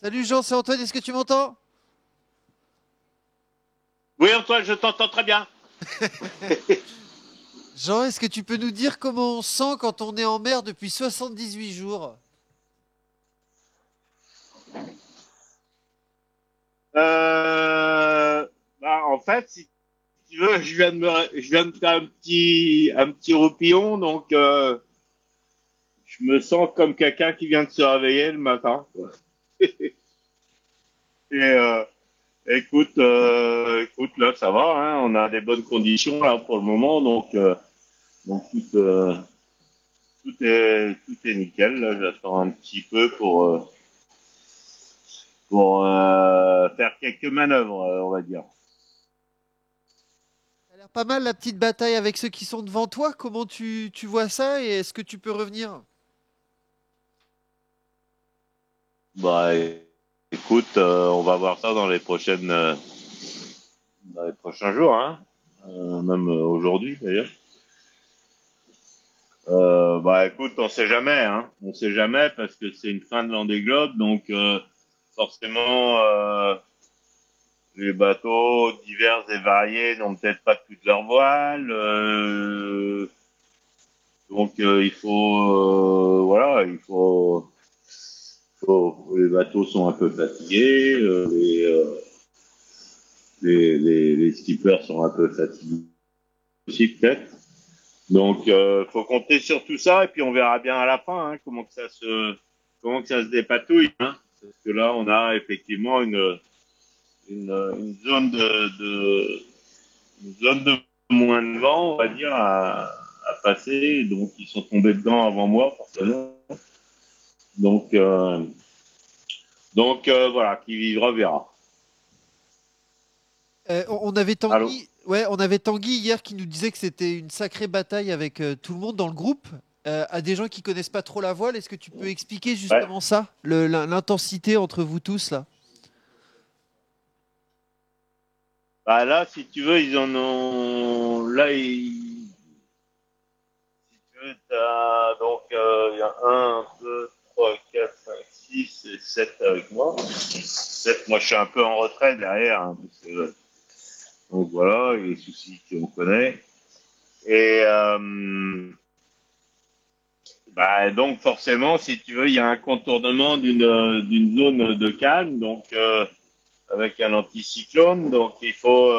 Salut Jean, c'est Antoine, est-ce que tu m'entends? Oui, Antoine, je t'entends très bien. Jean, est-ce que tu peux nous dire comment on sent quand on est en mer depuis 78 jours? Euh, En fait, si tu veux, je viens de faire un petit roupillon, donc je me sens comme quelqu'un qui vient de se réveiller le matin, quoi. Et écoute, là, ça va, hein, on a des bonnes conditions là pour le moment, donc tout est nickel. Là, j'attends un petit peu pour faire quelques manœuvres, on va dire. Ça a l'air pas mal la petite bataille avec ceux qui sont devant toi. Comment tu vois ça et est-ce que tu peux revenir? Bah, écoute, on va voir ça dans les prochains jours, hein. Même aujourd'hui d'ailleurs. Écoute, on sait jamais, hein. On sait jamais parce que c'est une fin de l'an des globes, donc forcément les bateaux divers et variés n'ont peut-être pas toutes leurs voiles. Il faut, voilà, les bateaux sont un peu fatigués, les skippers sont un peu fatigués aussi peut-être. Donc, faut compter sur tout ça et puis on verra bien à la fin, hein, comment que ça se dépatouille, hein. Parce que là, on a effectivement une zone une zone de moins de vent, on va dire, à passer. Donc, ils sont tombés dedans avant moi, forcément. Donc, euh, voilà, qui vivra verra. On avait Allô? Tanguy, ouais, on avait Tanguy hier qui nous disait que c'était une sacrée bataille avec tout le monde dans le groupe. À des gens qui connaissent pas trop la voile, est-ce que tu peux expliquer Ouais. justement ça, l'intensité entre vous tous là? Bah là, si tu veux, ils en ont. Si tu veux, il y a un, 2, 3, 4, 5, 6 et 7 avec moi. 7, moi je suis un peu en retrait derrière, hein, parce que, donc voilà, les soucis qu'on connaît. Et donc forcément, si tu veux, il y a un contournement d'une zone de calme, donc avec un anticyclone, donc il faut.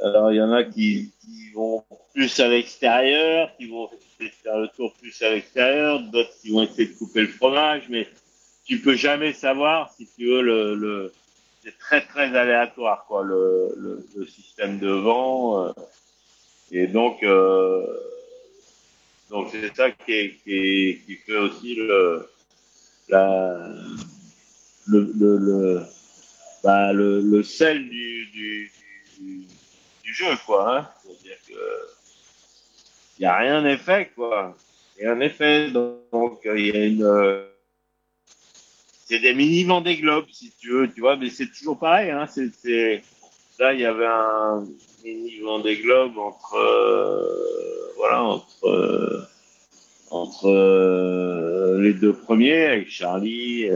Alors il y en a qui vont plus à l'extérieur, qui vont essayer de faire le tour plus à l'extérieur, d'autres qui vont essayer de couper le fromage, mais tu peux jamais savoir si tu veux c'est très très aléatoire quoi le système de vent et donc c'est ça qui fait aussi la le le sel du jeu quoi, hein. C'est-à-dire que il y a rien n'est fait quoi. Il y a un effet donc il y a c'est des mini Vendée Globe si tu veux, tu vois, mais c'est toujours pareil, hein. Là il y avait un mini Vendée Globe entre les deux premiers avec Charlie,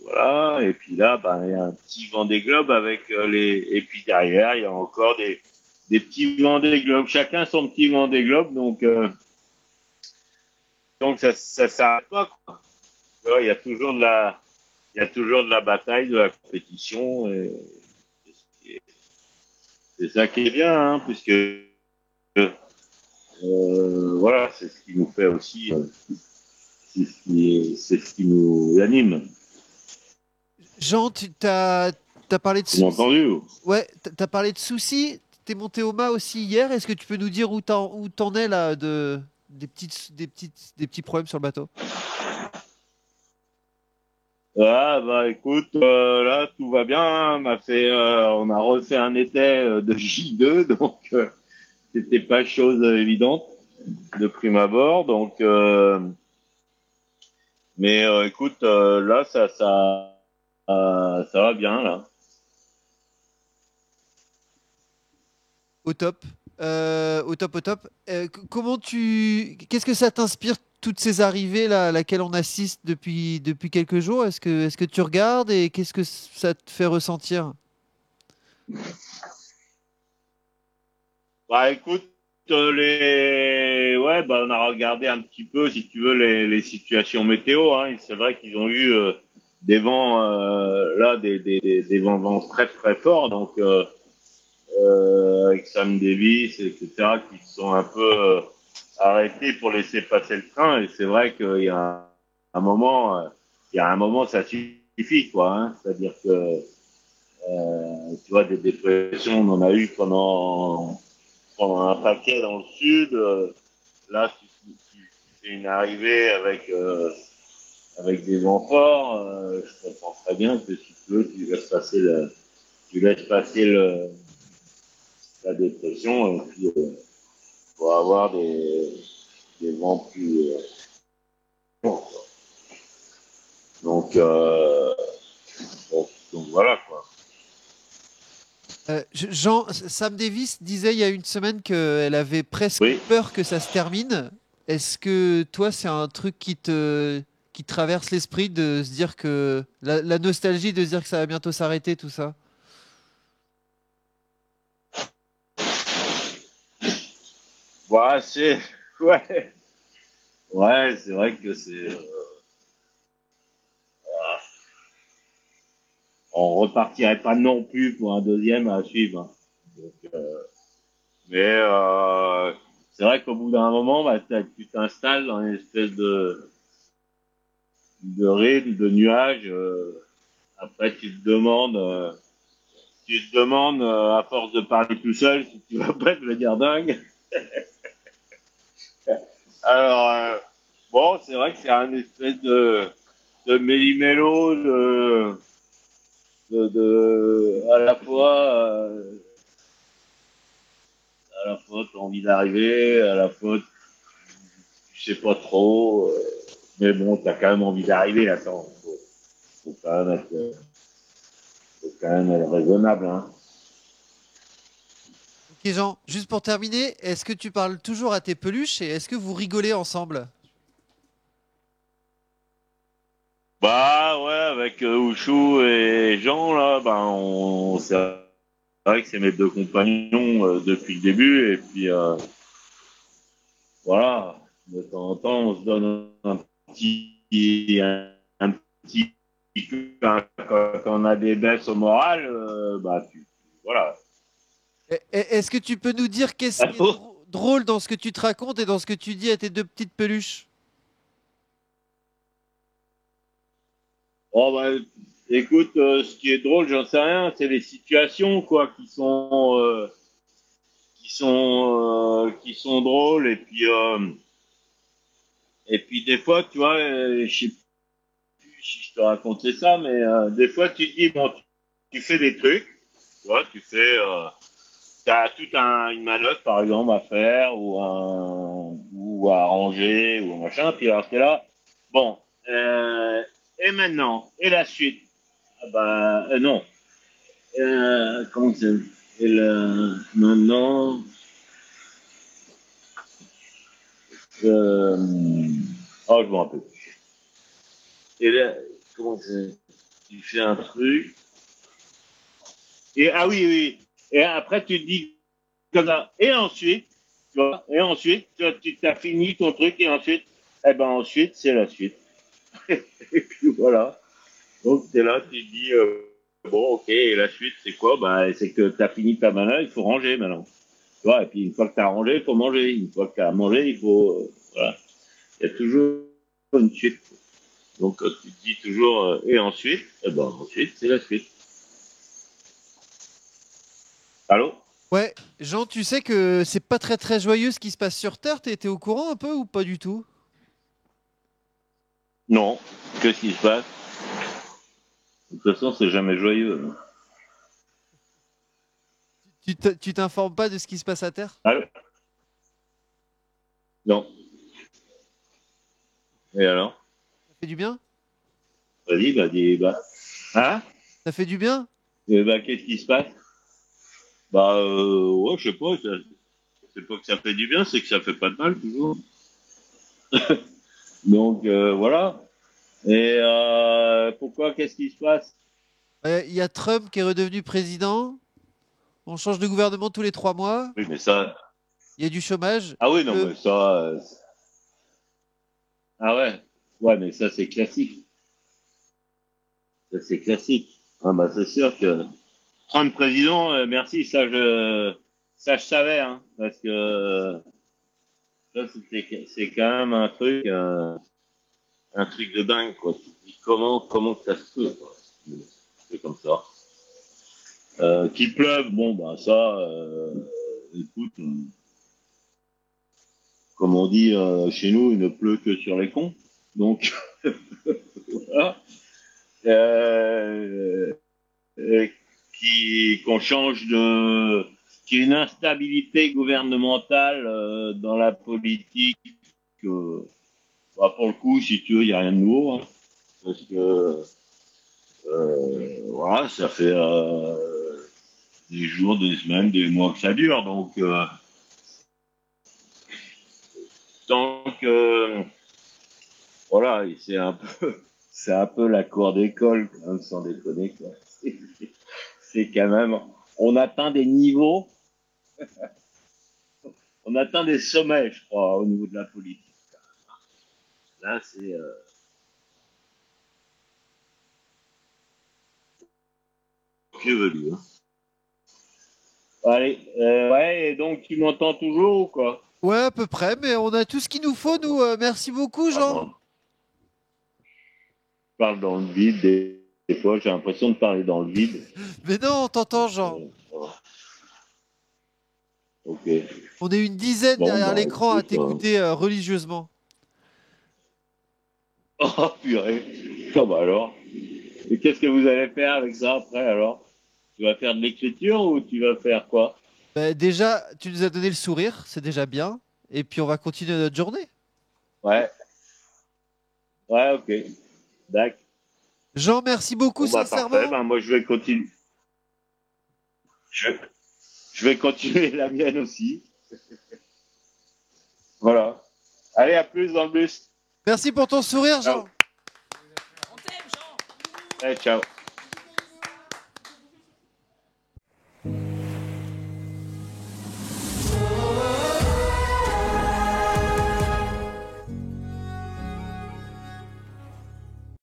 voilà, et puis là, il y a un petit Vendée Globe avec et puis derrière, il y a encore des petits Vendée Globe, chacun son petit Vendée Globe, donc ça s'arrête pas, quoi. Tu vois, il y a toujours de la bataille, de la compétition, et c'est ça qui est bien, hein, puisque voilà, c'est ce qui nous fait aussi, c'est ce qui nous anime. Jean, t'as parlé de Tu m'as soucis. entendu? Ouais, t'as parlé de soucis. T'es monté au mât aussi hier. Est-ce que tu peux nous dire où t'en es là des petits problèmes sur le bateau? Ah bah écoute, là tout va bien, hein. On a refait un été de J2, donc c'était pas chose évidente de prime abord. Mais écoute, là ça va bien là. Au top. Au top, au top. Qu'est-ce que ça t'inspire toutes ces arrivées là, à laquelle on assiste depuis quelques jours, est-ce que tu regardes et qu'est-ce que ça te fait ressentir? Bah écoute, ouais, bah on a regardé un petit peu, si tu veux, les situations météo. Hein. C'est vrai qu'ils ont eu des vents, là, des vents très très forts, donc avec Sam Davis, etc., qui se sont un peu arrêtés pour laisser passer le train. Et c'est vrai qu'il y a un moment, ça suffit, quoi. Hein. C'est-à-dire que, tu vois, des dépressions, on en a eu pendant un paquet dans le sud. Là, tu fais une arrivée avec des vents forts. Je comprends très bien que si tu veux, tu laisses passer la dépression et puis pour avoir des vents plus forts. Donc, donc voilà quoi. Sam Davis disait il y a une semaine qu'elle avait presque Oui. peur que ça se termine. Est-ce que toi, c'est un truc qui traverse l'esprit de se dire que la nostalgie de se dire que ça va bientôt s'arrêter, tout ça? Ouais, ouais, ouais, c'est vrai que on repartirait pas non plus pour un deuxième à suivre. Hein. Donc, mais c'est vrai qu'au bout d'un moment, bah, tu t'installes dans une espèce de rythme, de nuage. Après, tu te demandes à force de parler tout seul, si tu vas pas devenir dingue. Alors, bon, c'est vrai que c'est un espèce de méli-mélo, à la fois, t'as envie d'arriver, à la fois, tu sais pas trop, mais bon, t'as quand même envie d'arriver, là, faut faut quand même être raisonnable, hein. Ok, Jean, juste pour terminer, est-ce que tu parles toujours à tes peluches et est-ce que vous rigolez ensemble? Bah ouais, avec Ouchou et Jean là, c'est vrai que c'est mes deux compagnons depuis le début et puis voilà, de temps en temps on se donne un petit quand on a des baisses au moral, voilà. Est-ce que tu peux nous dire qu'est-ce qui est Allô. drôle dans ce que tu te racontes et dans ce que tu dis à tes deux petites peluches? Oh bah écoute, ce qui est drôle, j'en sais rien, c'est les situations quoi qui sont drôles et puis des fois tu vois je sais plus si je te racontais ça mais des fois tu te dis bon tu fais des trucs tu vois t'as une manœuvre par exemple à faire ou à arranger ou machin puis alors t'es là bon et maintenant et la suite ah bah non comment c'est et maintenant euh, oh je me rappelle. Et là, comment c'est? Tu fais un truc. Et ah oui, oui. Et après, tu te dis comme ça. Et ensuite, tu vois, et ensuite, tu as fini ton truc, et ensuite, eh ben ensuite, c'est la suite. Et puis voilà. Donc, t'es là, tu te dis, bon, ok, et la suite, c'est quoi? Bah, c'est que tu as fini ta manœuvre, il faut ranger maintenant. Tu vois, et puis une fois que tu as rangé, il faut manger. Une fois que tu as mangé, il faut. Voilà. Il y a toujours une suite. Donc, tu te dis toujours, et ensuite, eh ben ensuite, c'est la suite. Allô? Ouais, Jean, tu sais que c'est pas très très joyeux ce qui se passe sur Terre, t'es au courant un peu ou pas du tout? Non. Qu'est-ce qui se passe? De toute façon, c'est jamais joyeux. Tu t'informes pas de ce qui se passe à Terre? Allô? Non. Et alors? Ça fait du bien? Vas-y, bah, dis, bah. Hein? Ça fait du bien? Bah, qu'est-ce qui se passe? Bah, ouais, je sais pas. C'est pas que ça fait du bien, c'est que ça fait pas de mal, toujours. Donc voilà. Et pourquoi, qu'est-ce qui se passe? Il y a Trump qui est redevenu président. On change de gouvernement tous les 3 mois. Oui, mais ça. Il y a du chômage. Ah oui, non, Le- mais ça. Ah ouais. Ouais, mais ça, c'est classique. Ça, c'est classique. Ah bah, c'est sûr que Trump président, merci, ça je savais, hein, parce que ça, c'est quand même un truc de dingue, quoi. Tu te dis comment ça se peut, quoi. C'est comme ça. Qu'il pleuve, bon, bah ça, écoute, comme on dit chez nous, il ne pleut que sur les cons. Donc, voilà. Euh, qu'on change de, qu'il y ait une instabilité gouvernementale dans la politique. Bah, pour le coup, si tu veux, il n'y a rien de nouveau, hein, parce que voilà, ça fait des jours, des semaines, des mois que ça dure. Donc, tant que voilà, c'est un peu la cour d'école, quand même, sans déconner, quoi. C'est quand même, on atteint des niveaux, on atteint des sommets, je crois, au niveau de la politique. Là, c'est que velu. Hein. Allez, ouais, et donc tu m'entends toujours ou quoi? Ouais, à peu près, mais on a tout ce qu'il nous faut, nous. Merci beaucoup, Ah Jean. bon, je parle dans le vide, des fois j'ai l'impression de parler dans le vide. Mais non, on t'entend, Jean. Voilà. Ok. On est une dizaine Bon, derrière bah l'écran à écoute. t'écouter religieusement. Oh purée. Ah bah alors. Et qu'est-ce que vous allez faire avec ça après alors? Tu vas faire de l'écriture ou tu vas faire quoi? Bah, déjà, tu nous as donné le sourire, c'est déjà bien. Et puis on va continuer notre journée. Ouais. Ouais, ok. D'accord. Jean, merci beaucoup, Bon bah parfait. sincèrement. Ben moi je vais continuer. Je, je vais continuer la mienne aussi. Voilà. Allez, à plus dans le bus. Merci pour ton sourire, Ciao. Jean. Allez, ciao.